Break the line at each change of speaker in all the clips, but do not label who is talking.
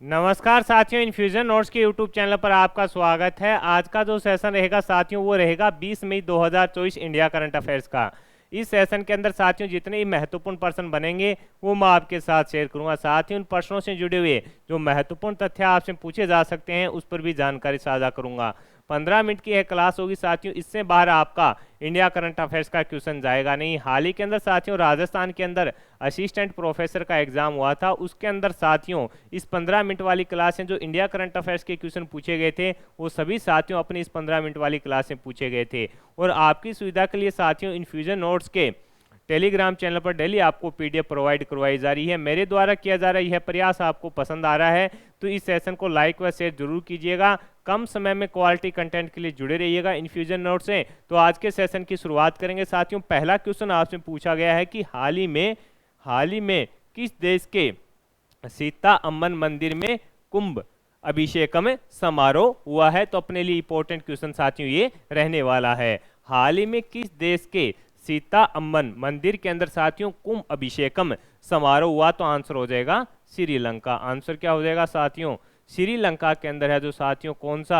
नमस्कार साथियों, infusion notes के यूट्यूब चैनल पर आपका स्वागत है। आज का जो सेशन रहेगा साथियों वो रहेगा 20 मई 2024 इंडिया करंट अफेयर्स का। इस सेशन के अंदर साथियों जितने भी महत्वपूर्ण प्रश्न बनेंगे वो मैं आपके साथ शेयर करूंगा। साथ ही उन प्रश्नों से जुड़े हुए जो महत्वपूर्ण तथ्य आपसे पूछे जा सकते हैं उस पर भी जानकारी साझा करूंगा। 15 मिनट की यह क्लास होगी साथियों, इससे बाहर आपका इंडिया करंट अफेयर्स का क्वेश्चन जाएगा नहीं। हाल ही के अंदर साथियों राजस्थान के अंदर असिस्टेंट प्रोफेसर का एग्जाम हुआ था, उसके अंदर साथियों इस 15 मिनट वाली क्लास में जो इंडिया करंट अफेयर्स के क्वेश्चन पूछे गए थे वो सभी साथियों अपनी इस 15 मिनट वाली क्लास में पूछे गए थे। और आपकी सुविधा के लिए साथियों इन्फ्यूजन नोट्स के टेलीग्राम चैनल पर डेली आपको पीडीएफ प्रोवाइड करवाई जा रही है। मेरे द्वारा किया जा रहा यह प्रयास आपको पसंद आ रहा है तो इस सेशन को लाइक व शेयर जरूर कीजिएगा। कम समय में क्वालिटी कंटेंट के लिए जुड़े रहिएगा इन्फ्यूजन नोट से। तो आज के सेशन की शुरुआत करेंगे साथियों। पहला क्वेश्चन आपसे पूछा गया है कि हाल ही में किस देश के सीता अम्मन मंदिर में कुंभ अभिषेकम समारोह हुआ है? तो अपने लिए इंपॉर्टेंट क्वेश्चन साथियों ये रहने वाला है। हाल ही में किस देश के सीता अम्मन मंदिर के अंदर साथियों कुंभ अभिषेकम समारोह हुआ? तो आंसर हो जाएगा श्रीलंका। आंसर क्या हो जाएगा साथियों? श्रीलंका के अंदर है जो साथियों कौन सा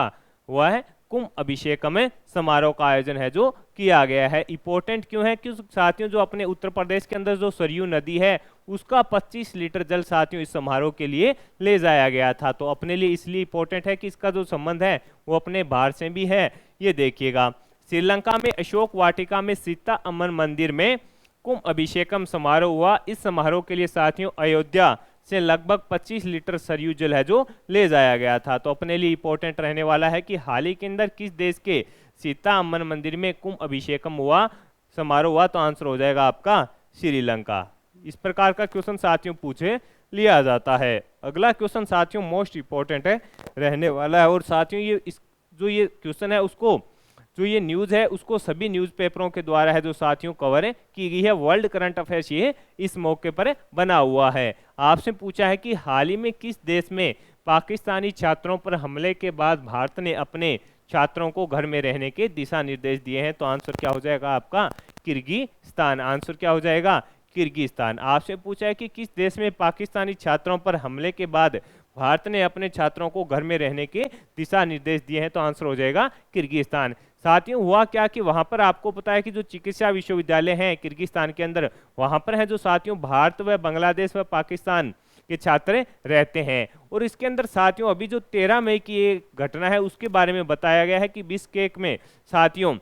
हुआ है? कुंभ अभिषेकम समारोह का आयोजन है जो किया गया है। इंपॉर्टेंट क्यों है? क्योंकि साथियों जो अपने उत्तर प्रदेश के अंदर जो सरयू नदी है उसका 25 लीटर जल साथियों इस समारोह के लिए ले जाया गया था। तो अपने लिए इसलिए इंपॉर्टेंट है कि इसका जो संबंध है वो अपने भारत से भी है। ये देखिएगा, श्रीलंका में अशोक वाटिका में सीता अम्मन मंदिर में कुंभ अभिषेकम समारोह हुआ। इस समारोह के लिए साथियों अयोध्या से लगभग 25 लीटर सरयू जल है जो ले जाया गया था। तो अपने लिए इंपॉर्टेंट रहने वाला है कि हाल ही के अंदर किस देश के सीता अम्मन मंदिर में कुंभ अभिषेकम हुआ समारोह हुआ? तो आंसर हो जाएगा आपका श्रीलंका। इस प्रकार का क्वेश्चन साथियों पूछे लिया जाता है। अगला क्वेश्चन साथियों मोस्ट इंपॉर्टेंट है रहने वाला है। और साथियों ये क्वेश्चन है उसको जो ये न्यूज़ है उसको सभी न्यूज़पेपरों के द्वारा है जो साथियों कवर की गई है। वर्ल्ड करंट अफेयर्स ये इस मौके पर बना हुआ है। आपसे पूछा है कि हाल ही में किस देश में पाकिस्तानी छात्रों पर हमले के बाद भारत ने अपने छात्रों को घर में रहने के दिशा निर्देश दिए हैं? तो आंसर क्या हो जाएगा आपका? किर्गिस्तान। आंसर क्या हो जाएगा? किर्गिस्तान। आपसे पूछा है कि किस देश में पाकिस्तानी छात्रों पर हमले के बाद भारत ने अपने छात्रों को घर में रहने के दिशा निर्देश दिए हैं? तो आंसर हो जाएगा किर्गिस्तान। साथियों हुआ क्या कि वहां पर आपको पता है कि जो चिकित्सा विश्वविद्यालय हैं किर्गिस्तान के अंदर वहां पर है जो साथियों भारत व बांग्लादेश व पाकिस्तान के छात्र रहते हैं। और इसके अंदर साथियों अभी जो 13 मई की ये घटना है उसके बारे में बताया गया है कि बिश्केक में साथियों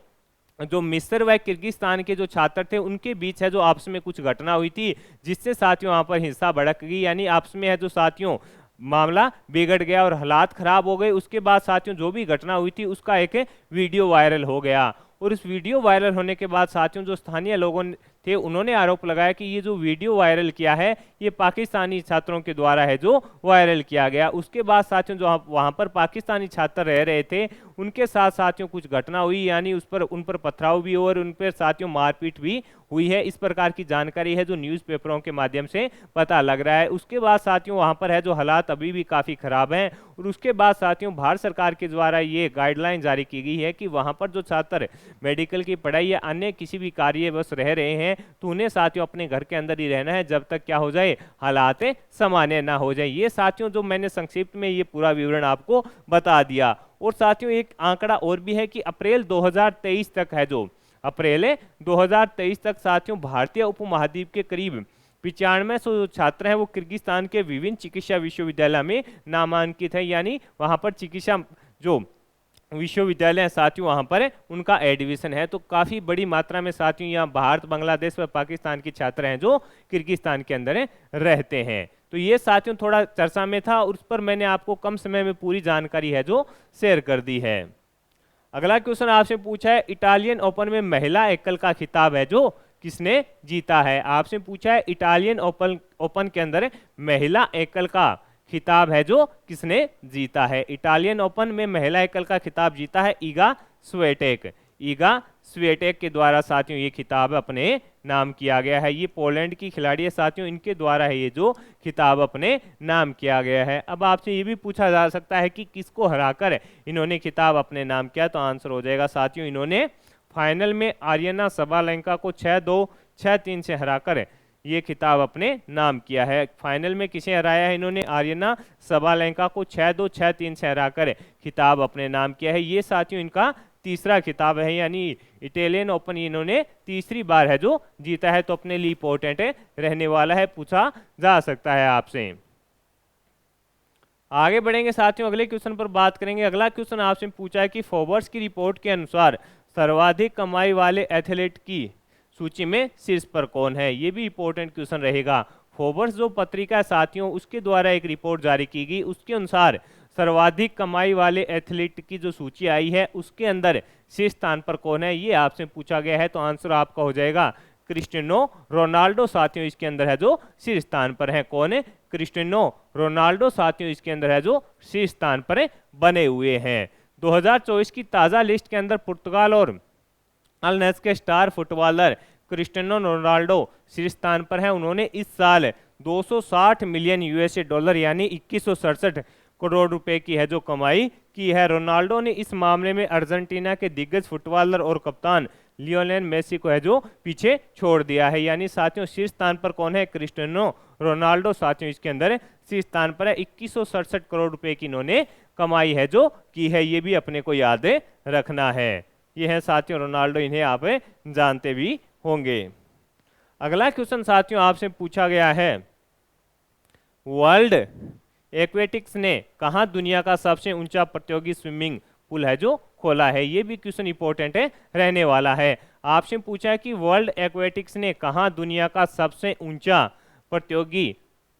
जो मिस्र व किर्गिस्तान के जो छात्र थे उनके बीच है जो आपस में कुछ घटना हुई थी जिससे साथियों वहां पर हिंसा भड़क गई, यानी आपस में है जो साथियों मामला बिगड़ गया और हालात खराब हो गए। उसके बाद साथियों जो भी घटना हुई थी उसका एक वीडियो वायरल हो गया। और इस वीडियो वायरल होने के बाद साथियों जो स्थानीय लोगों थे उन्होंने आरोप लगाया कि ये जो वीडियो वायरल किया है ये पाकिस्तानी छात्रों के द्वारा है जो वायरल किया गया। उसके बाद साथियों जो वहां पर पाकिस्तानी छात्र रह रहे थे उनके साथ साथियों कुछ घटना हुई, यानी उन पर पथराव भी और उन पर साथियों मारपीट भी हुई है। इस प्रकार की जानकारी है जो न्यूज़पेपरों के माध्यम से पता लग रहा है। उसके बाद साथियों वहां पर है जो हालात अभी भी काफ़ी खराब हैं। और उसके बाद साथियों भारत सरकार के द्वारा ये गाइडलाइन जारी की गई है कि वहां पर जो छात्र मेडिकल की पढ़ाई या अन्य किसी भी कार्यवश रह रहे हैं तो उन्हें साथियों अपने घर के अंदर ही रहना है जब तक क्या हो जाए, हालात सामान्य ना हो जाए। ये साथियों जो मैंने संक्षिप्त में ये पूरा विवरण आपको बता दिया। और साथियों एक आंकड़ा और भी है कि अप्रैल 2023 तक है जो अप्रैल 2023 तक साथियों भारतीय उपमहाद्वीप के करीब 9500 छात्र हैं वो किर्गिस्तान के विभिन्न चिकित्सा विश्वविद्यालय में नामांकित है, यानी वहां पर चिकित्सा जो विश्वविद्यालय हैं साथियों वहां पर उनका एडमिशन है। तो काफी बड़ी मात्रा में साथियों यहाँ भारत बांग्लादेश व पाकिस्तान के छात्र हैं जो किर्गिस्तान के अंदर रहते हैं। तो ये साथियों थोड़ा चर्चा में था और उस पर मैंने आपको कम समय में पूरी जानकारी है जो शेयर कर दी है। अगला क्वेश्चन आपसे पूछा है इटालियन ओपन में महिला एकल का खिताब है जो किसने जीता है? आपसे पूछा है इटालियन ओपन के अंदर महिला एकल का खिताब है जो किसने जीता है? इटालियन ओपन में महिला एकल का खिताब जीता है ईगा स्विएटेक। ईगा स्विएटेक के द्वारा साथियों ये खिताब अपने नाम किया गया है। ये पोलैंड की खिलाड़ी है साथियों, इनके द्वारा है ये जो खिताब अपने नाम किया गया है। अब आपसे ये भी पूछा जा सकता है कि किसको हराकर इन्होंने खिताब अपने नाम किया? तो आंसर हो जाएगा साथियों इन्होंने फाइनल में आर्यना सबालेंका को 6-2 6-3 से हराकर ये खिताब अपने नाम किया है। फाइनल में किसे हराया है इन्होंने? आर्यना सबालेंका को 6-2 6-3 से हराकर खिताब अपने नाम किया है। ये साथियों इनका तीसरा खिताब है, यानी इटालियन ओपन इन्होंने तीसरी बार है जो जीता है, तो अपने लिए इंपॉर्टेंट रहने वाला है, पूछा जा सकता है आपसे। आगे बढ़ेंगे साथियों, अगले क्वेश्चन पर बात करेंगे। अगला क्वेश्चन आपसे पूछा है कि फोर्ब्स की रिपोर्ट के अनुसार सर्वाधिक कमाई वाले एथलीट की सूची में शीर्ष पर कौन है? ये भी इंपॉर्टेंट क्वेश्चन रहेगा। फोर्ब्स जो पत्रिका है साथियों, उसके द्वारा एक रिपोर्ट जारी की गई, उसके अनुसार सर्वाधिक कमाई वाले एथलीट की जो सूची आई है उसके अंदर शीर्ष स्थान पर कौन है, ये आपसे पूछा गया है। तो आंसर आपका हो जाएगा क्रिस्टियानो रोनाल्डो साथियों इसके अंदर है जो शीर्ष स्थान पर है। कौन है? क्रिस्टियानो रोनाल्डो साथियों इसके अंदर है जो शीर्ष स्थान पर बने हुए हैं। 2024 की ताज़ा लिस्ट के अंदर पुर्तगाल और अल नस्र के स्टार फुटबॉलर क्रिस्टियानो रोनाल्डो शीर्ष स्थान पर है। उन्होंने इस साल 260 मिलियन यूएसए डॉलर यानी 2167 करोड़ रुपए की है जो कमाई की है। रोनाल्डो ने इस मामले में अर्जेंटीना के दिग्गज फुटबॉलर और कप्तान लियोनेल मेसी को है जो पीछे छोड़ दिया है। यानी साथियों शीर्ष स्थान पर कौन है? क्रिस्टियानो रोनाल्डो साथियों इसके अंदर शीर्ष स्थान पर है। 2167 करोड़ रुपए की इन्होंने कमाई है जो की है, ये भी अपने को याद रखना है। ये है साथियों रोनाल्डो, इन्हें आप जानते भी होंगे। अगला क्वेश्चन साथियों आपसे पूछा गया है, वर्ल्ड एक्वेटिक्स ने कहा दुनिया का सबसे ऊंचा प्रतियोगी स्विमिंग पूल है जो खोला है? ये भी क्वेश्चन इंपॉर्टेंट रहने वाला है। आपसे पूछा है कि वर्ल्ड एक्वेटिक्स ने कहा दुनिया का सबसे ऊंचा प्रतियोगी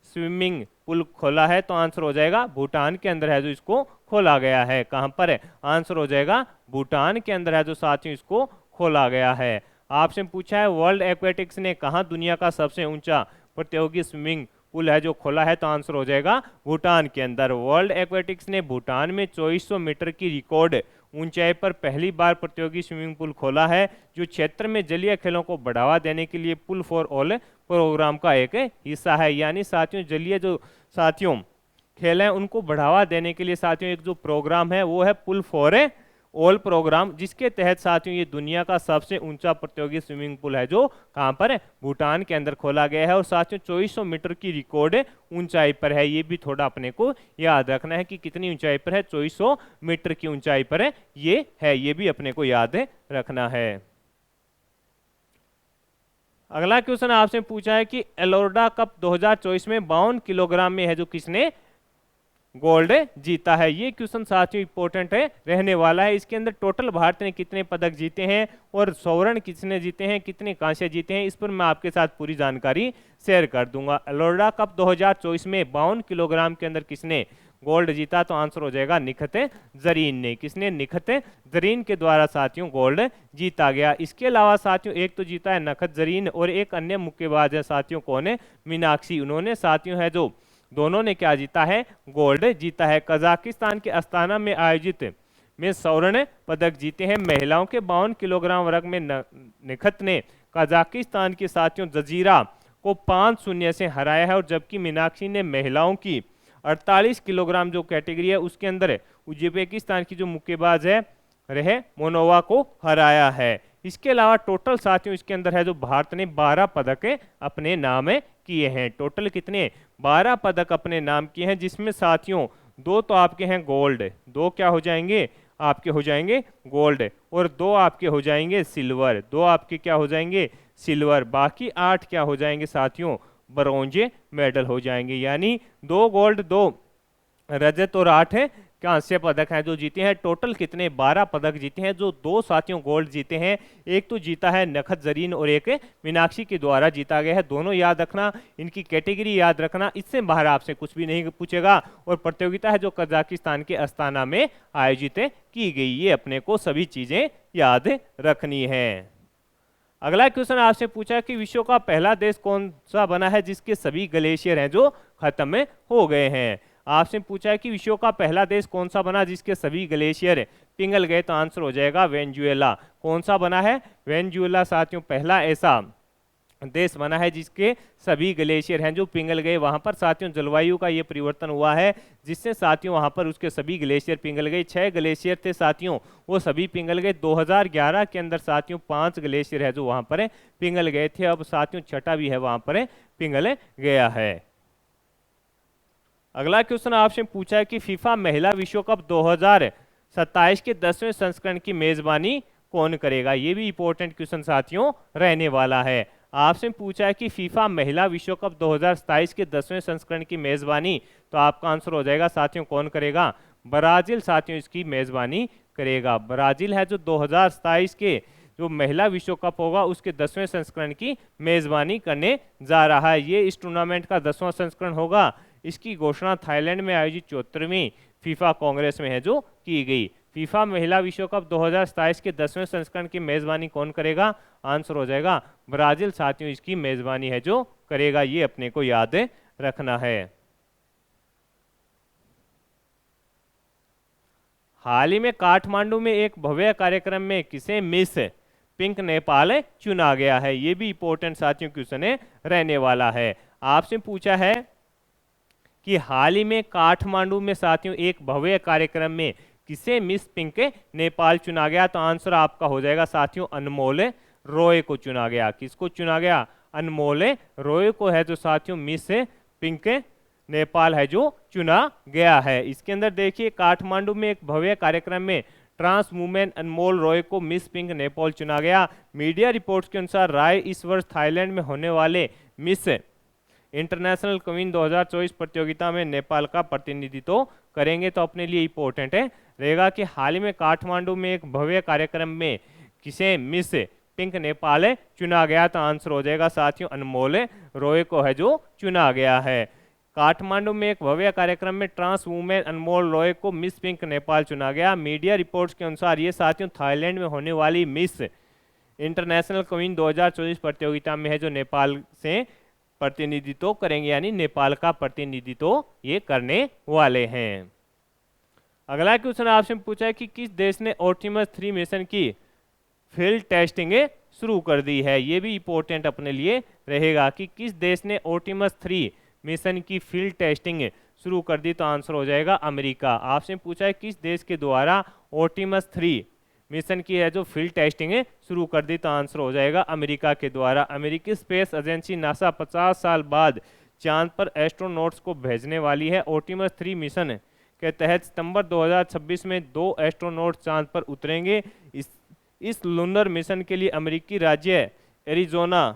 स्विमिंग पूल खोला है? तो आंसर हो जाएगा भूटान के अंदर है जो इसको खोला गया है। कहां पर है? आंसर हो जाएगा भूटान के अंदर है जो साथियों इसको खोला गया है। आपसे पूछा है वर्ल्ड एक्वेटिक्स ने कहा दुनिया का सबसे ऊंचा प्रतियोगी स्विमिंग पूल है जो खोला है? तो आंसर हो जाएगा भूटान के अंदर। वर्ल्ड एक्वेटिक्स ने भूटान में 2400 मीटर की रिकॉर्ड ऊंचाई पर पहली बार प्रतियोगी स्विमिंग पूल खोला है, जो क्षेत्र में जलीय खेलों को बढ़ावा देने के लिए पुल फॉर ऑल प्रोग्राम का एक हिस्सा है। यानी साथियों जलीय जो साथियों खेल हैं उनको बढ़ावा देने के लिए साथियों एक जो प्रोग्राम है वो है पुल फॉर ऑल प्रोग्राम, जिसके तहत साथियों ये दुनिया का सबसे ऊंचा प्रतियोगी स्विमिंग पूल है जो कहां पर है? भूटान के अंदर खोला गया है। और साथियों 2400 मीटर की रिकॉर्ड ऊंचाई पर है, ये भी थोड़ा अपने को याद रखना है कि कितनी ऊंचाई पर है? 2400 मीटर की ऊंचाई पर है, ये भी अपने को याद रखना है। अगला क्वेश्चन आपसे पूछा है कि एलोर्डा कप 2024 में 52 किलोग्राम में है जो किसने गोल्ड जीता है? ये क्वेश्चन साथियों इंपॉर्टेंट रहने वाला है। इसके अंदर टोटल भारत ने कितने पदक जीते हैं और स्वर्ण किसने जीते हैं, कितने कांस्य जीते हैं, इस पर मैं आपके साथ पूरी जानकारी शेयर कर दूंगा। एलोर्डा कप 2024 में 52 किलोग्राम के अंदर किसने गोल्ड जीता? तो आंसर हो जाएगा निखत जरीन ने। किसने? निखत जरीन के द्वारा साथियों गोल्ड जीता गया। इसके अलावा साथियों एक तो जीता है निखत जरीन और एक अन्य मुक्केबाज है साथियों कौन है? मीनाक्षी। उन्होंने साथियों है जो दोनों ने क्या जीता है? गोल्ड जीता है। कजाकिस्तान के अस्ताना में आयोजित में स्वर्ण पदक जीते हैं। महिलाओं के 52 किलोग्राम वर्ग में निखत ने कजाकिस्तान के साथियों जजीरा को 5-0 से हराया है, और जबकि मीनाक्षी ने महिलाओं की 48 किलोग्राम जो कैटेगरी है उसके अंदर उज्बेकिस्तान की जो मुक्केबाज है रहे मोनोवा को हराया है। इसके अलावा टोटल साथियों इसके अंदर है जो भारत ने 12 पदक अपने नाम किए हैं। टोटल कितने? 12 पदक अपने नाम किए हैं, जिसमें साथियों 2 तो आपके हैं गोल्ड, 2 क्या हो जाएंगे? आपके हो जाएंगे गोल्ड, और 2 आपके हो जाएंगे सिल्वर, 2 आपके क्या हो जाएंगे? सिल्वर। बाकी 8 क्या हो जाएंगे साथियों? ब्रॉन्ज मेडल हो जाएंगे। यानी 2 गोल्ड, 2 रजत और 8 कांस्य पदक हैं जो जीते हैं। टोटल कितने? 12 पदक जीते हैं, जो 2 साथियों गोल्ड जीते हैं, एक तो जीता है निखत जरीन और एक मीनाक्षी के द्वारा जीता गया है। दोनों याद रखना, इनकी कैटेगरी याद रखना, इससे बाहर आपसे कुछ भी नहीं पूछेगा। और प्रतियोगिता है जो कजाकिस्तान के अस्ताना में आयोजित की गई, ये अपने को सभी चीजें याद रखनी है। अगला क्वेश्चन आपसे पूछा कि विश्व का पहला देश कौन सा बना है जिसके सभी ग्लेशियर हैं जो खत्म हो गए हैं? आपसे पूछा है कि विश्व का पहला देश कौन सा बना जिसके सभी ग्लेशियर पिघल गए? तो आंसर हो जाएगा वेनेजुएला। कौन सा बना है? वेनेजुएला साथियों पहला ऐसा देश बना है जिसके सभी ग्लेशियर हैं जो पिघल गए। वहां पर साथियों जलवायु का ये परिवर्तन हुआ है जिससे साथियों वहां पर उसके सभी ग्लेशियर पिघल गए। 6 ग्लेशियर थे साथियों, वो सभी पिघल गए। 2011 के अंदर साथियों 5 ग्लेशियर है जो वहां पर पिघल गए थे। अब साथियों छठा भी है वहां पर पिघल गया है। अगला क्वेश्चन आपसे पूछा है कि फीफा महिला विश्व कप 2027 के 10वें संस्करण की मेजबानी कौन करेगा। ये भी इंपॉर्टेंट क्वेश्चन साथियों रहने वाला है। आपसे पूछा है कि फीफा महिला विश्व कप 2027 के 10वें संस्करण की मेजबानी, तो आपका आंसर हो जाएगा साथियों कौन करेगा, ब्राजील साथियों इसकी मेजबानी करेगा। ब्राजील है जो 2027 के जो महिला विश्व कप होगा उसके 10वें संस्करण की मेजबानी करने जा रहा है। ये इस टूर्नामेंट का 10वां संस्करण होगा। इसकी घोषणा थाईलैंड में आयोजित 74वीं फीफा कांग्रेस में है जो की गई। फीफा महिला विश्व कप 2027 के 10वें संस्करण की मेजबानी कौन करेगा, आंसर हो जाएगा ब्राजील साथियों इसकी मेजबानी है जो करेगा। ये अपने को याद रखना है। हाल ही में काठमांडू में एक भव्य कार्यक्रम में किसे मिस पिंक नेपाल चुना गया है। ये भी इंपॉर्टेंट साथियों क्वेश्चन रहने वाला है। आपसे पूछा है कि हाल ही में काठमांडू में साथियों एक भव्य कार्यक्रम में किसे मिस पिंक नेपाल चुना गया, तो आंसर आपका हो जाएगा साथियों अनमोल रॉय को चुना गया। किसको चुना गया, अनमोल रॉय को है जो साथियों मिस पिंक नेपाल है जो चुना गया है। इसके अंदर देखिए काठमांडू में एक भव्य कार्यक्रम में ट्रांस वुमेन अनमोल रॉय को मिस पिंक नेपाल चुना गया। मीडिया रिपोर्ट्स के अनुसार राय इस वर्ष थाईलैंड में होने वाले मिस इंटरनेशनल क्वीन 2024 प्रतियोगिता में नेपाल का प्रतिनिधित्व करेंगे। तो अपने लिए इंपॉर्टेंट रहेगा कि हाल ही में काठमांडू में एक भव्य कार्यक्रम में किसे मिस पिंक नेपाल चुना गया, तो आंसर हो जाएगा साथियों अनमोल रॉय को है जो चुना गया है। काठमांडू में एक भव्य कार्यक्रम में ट्रांस वुमेन अनमोल रॉय को मिस पिंक नेपाल चुना गया। मीडिया रिपोर्ट्स के अनुसार ये साथियों थाईलैंड में होने वाली मिस इंटरनेशनल क्वीन 2024 प्रतियोगिता में है जो नेपाल से प्रतिनिधित्व करेंगे, यानी नेपाल का प्रतिनिधित्व ये करने वाले हैं। अगला क्वेश्चन आपसे पूछा है कि किस देश ने आर्टेमिस 3 मिशन की फील्ड टेस्टिंग शुरू कर दी है। ये भी इंपॉर्टेंट अपने लिए रहेगा कि किस देश ने आर्टेमिस 3 मिशन की फील्ड टेस्टिंग शुरू कर दी, तो आंसर हो जाएगा अमेरिका। आपसे पूछा है किस देश के द्वारा आर्टेमिस 3 मिशन की है जो फील्ड टेस्टिंग शुरू कर दी, तो आंसर हो जाएगा अमेरिका के द्वारा। अमेरिकी स्पेस एजेंसी नासा 50 साल बाद चांद पर एस्ट्रोनॉट्स को भेजने वाली है। आर्टेमिस 3 मिशन के तहत सितंबर 2026 में 2 एस्ट्रोनॉट चांद पर उतरेंगे। इस लूनर मिशन के लिए अमेरिकी राज्य एरिजोना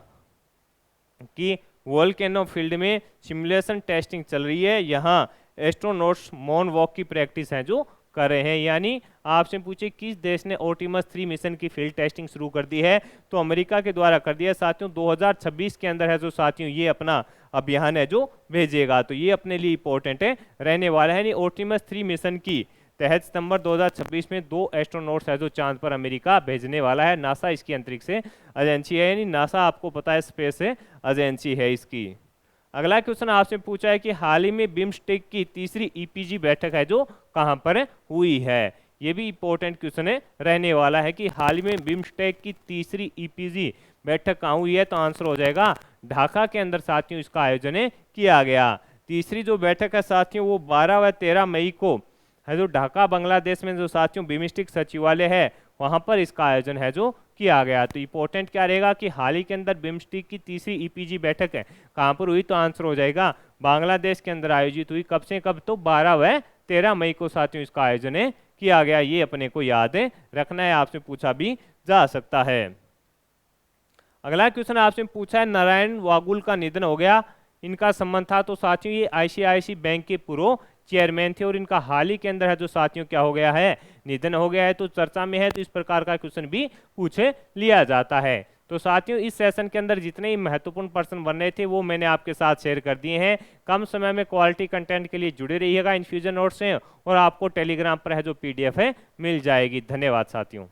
की वोल्केनो फील्ड में सिमुलेशन टेस्टिंग चल रही है। यहाँ एस्ट्रोनॉट्स मॉन वॉक की प्रैक्टिस है जो कर रहे हैं। यानी आपसे पूछे किस देश ने आर्टेमिस 3 मिशन की फील्ड टेस्टिंग शुरू कर दी है, तो अमेरिका के द्वारा कर दिया साथियों। 2026 के अंदर है जो साथियों ये अपना अभियान है जो भेजेगा। तो ये अपने लिए इंपॉर्टेंट रहने वाला है। आर्टेमिस 3 मिशन की तहत सितंबर 2026 में 2 एस्ट्रोनॉट्स है जो चांद पर अमेरिका भेजने वाला है। नासा इसकी अंतरिक्ष एजेंसी है, यानी नासा आपको पता है स्पेस एजेंसी है इसकी। अगला क्वेश्चन आपसे पूछा है कि हाल ही में बिम्स्टेक की तीसरी ईपीजी बैठक है जो कहां पर हुई है। ये भी इंपॉर्टेंट क्वेश्चन रहने वाला है कि हाल ही में बिम्स्टेक की तीसरी ईपीजी बैठक कहां हुई है, तो आंसर हो जाएगा ढाका के अंदर साथियों इसका आयोजन किया गया। तीसरी जो बैठक है साथियों वो 12 व 13 मई को है जो ढाका बांग्लादेश में जो साथियों बिम्स्टेक सचिवालय है वहां पर इसका आयोजन है जो किया गया। तो इंपॉर्टेंट क्या रहेगा कि हाल ही के अंदर बिम्स्टेक की तीसरी ईपीजी बैठक है कहां पर हुई, तो आंसर हो जाएगा बांग्लादेश के अंदर आयोजित हुई। कब से कब, तो 12 व 13 मई को साथियों इसका आयोजन किया गया। ये अपने को याद रखना है, आपसे पूछा भी जा सकता है। अगला क्वेश्चन आपसे पूछा है नारायण वागुल का निधन हो गया, इनका संबंध था, तो साथियों ये आईसीआईसी बैंक के पूर्व चेयरमैन थे और इनका हाल ही के अंदर है जो साथियों क्या हो गया है, निधन हो गया है। तो चर्चा में है, तो इस प्रकार का क्वेश्चन भी पूछ लिया जाता है। तो साथियों इस सेशन के अंदर जितने ही महत्वपूर्ण प्रश्न बन रहे थे वो मैंने आपके साथ शेयर कर दिए हैं। कम समय में क्वालिटी कंटेंट के लिए जुड़े रहिएगा इन्फ्यूजन नोट्स से, और आपको टेलीग्राम पर है जो पीडीएफ है मिल जाएगी। धन्यवाद साथियों।